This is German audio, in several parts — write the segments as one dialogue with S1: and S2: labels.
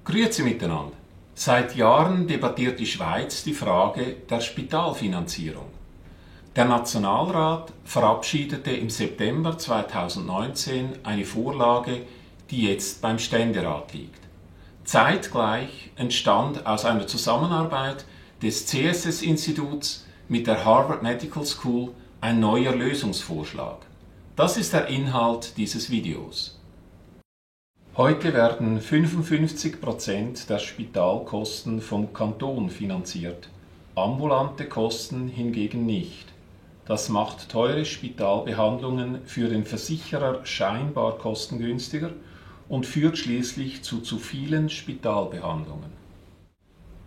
S1: Grüezi miteinander. Seit Jahren debattiert die Schweiz die Frage der Spitalfinanzierung. Der Nationalrat verabschiedete im September 2019 eine Vorlage, die jetzt beim Ständerat liegt. Zeitgleich entstand aus einer Zusammenarbeit des CSS Instituts mit der Harvard Medical School ein neuer Lösungsvorschlag. Das ist der Inhalt dieses Videos. Heute werden 55% der Spitalkosten vom Kanton finanziert, ambulante Kosten hingegen nicht. Das macht teure Spitalbehandlungen für den Versicherer scheinbar kostengünstiger und führt schließlich zu vielen Spitalbehandlungen.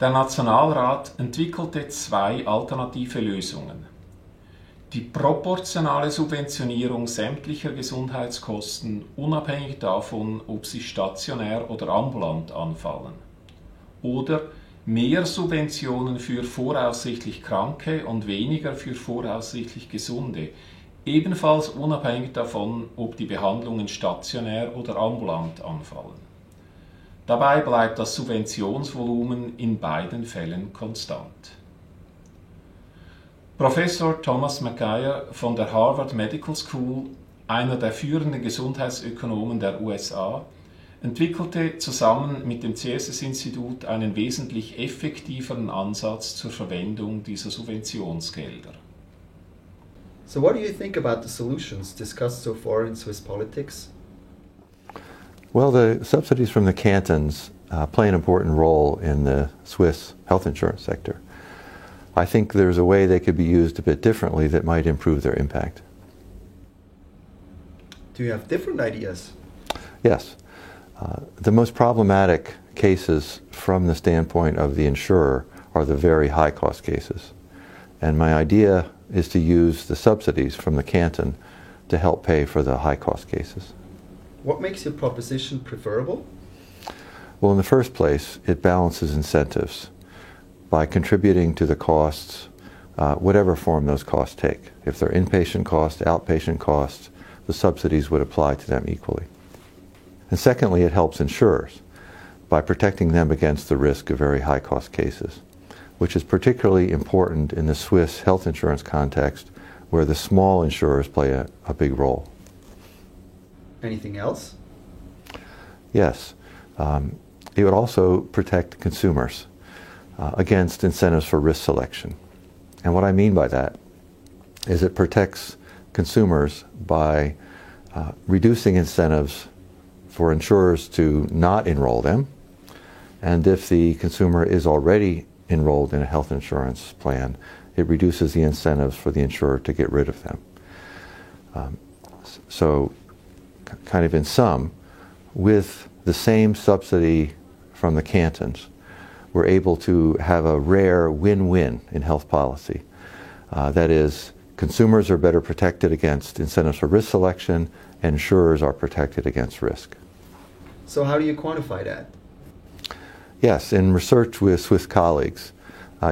S1: Der Nationalrat entwickelte zwei alternative Lösungen. Die proportionale Subventionierung sämtlicher Gesundheitskosten, unabhängig davon, ob sie stationär oder ambulant anfallen. Oder mehr Subventionen für voraussichtlich Kranke und weniger für voraussichtlich Gesunde, ebenfalls unabhängig davon, ob die Behandlungen stationär oder ambulant anfallen. Dabei bleibt das Subventionsvolumen in beiden Fällen konstant. Professor Thomas McGuire von der Harvard Medical School, einer der führenden Gesundheitsökonomen der USA, entwickelte zusammen mit dem CSS Institut einen wesentlich effektiveren Ansatz zur Verwendung dieser Subventionsgelder.
S2: So what do you think about the solutions discussed so far in Swiss politics?
S3: Well, the subsidies from the cantons play an important role in the Swiss health insurance sector. I think there's a way they could be used a bit differently that might improve their impact.
S2: Do you have different ideas?
S3: Yes. The most problematic cases from the standpoint of the insurer are the very high cost cases. And my idea is to use the subsidies from the canton to help pay for the high cost cases.
S2: What makes your proposition preferable?
S3: Well, in the first place, it balances incentives by contributing to the costs, whatever form those costs take. If they're inpatient costs, outpatient costs, the subsidies would apply to them equally. And secondly, it helps insurers by protecting them against the risk of very high cost cases, which is particularly important in the Swiss health insurance context where the small insurers play a big role.
S2: Anything else?
S3: Yes. It would also protect consumers against incentives for risk selection. And what I mean by that is it protects consumers by reducing incentives for insurers to not enroll them, and if the consumer is already enrolled in a health insurance plan, it reduces the incentives for the insurer to get rid of them. So, kind of in sum, with the same subsidy from the cantons, we're able to have a rare win-win in health policy. That is, consumers are better protected against incentives for risk selection, and insurers are protected against risk.
S2: So how do you quantify that?
S3: Yes, in research with Swiss colleagues,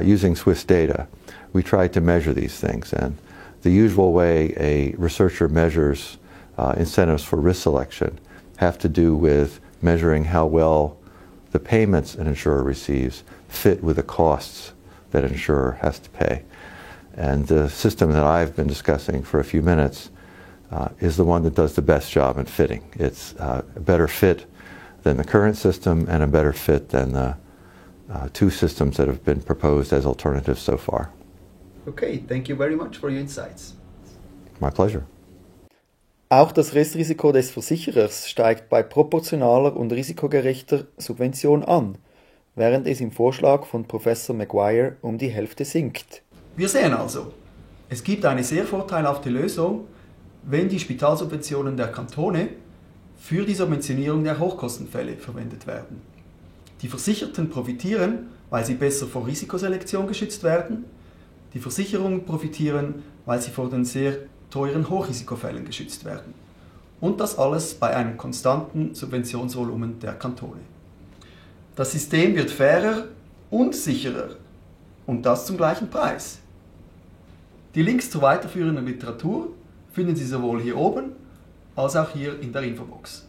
S3: using Swiss data, we tried to measure these things. And the usual way a researcher measures incentives for risk selection have to do with measuring how well the payments an insurer receives fit with the costs that an insurer has to pay. And the system that I've been discussing for a few minutes is the one that does the best job in fitting. It's a better fit than the current system and a better fit than the two systems that have been proposed as alternatives so far.
S2: Okay, thank you very much for your insights.
S3: My pleasure.
S4: Auch das Restrisiko des Versicherers steigt bei proportionaler und risikogerechter Subvention an, während es im Vorschlag von Professor McGuire um die Hälfte sinkt.
S2: Wir sehen also, es gibt eine sehr vorteilhafte Lösung, wenn die Spitalsubventionen der Kantone für die Subventionierung der Hochkostenfälle verwendet werden. Die Versicherten profitieren, weil sie besser vor Risikoselektion geschützt werden. Die Versicherungen profitieren, weil sie vor den sehr teuren Hochrisikofällen geschützt werden. Und das alles bei einem konstanten Subventionsvolumen der Kantone. Das System wird fairer und sicherer und das zum gleichen Preis. Die Links zur weiterführenden Literatur finden Sie sowohl hier oben als auch hier in der Infobox.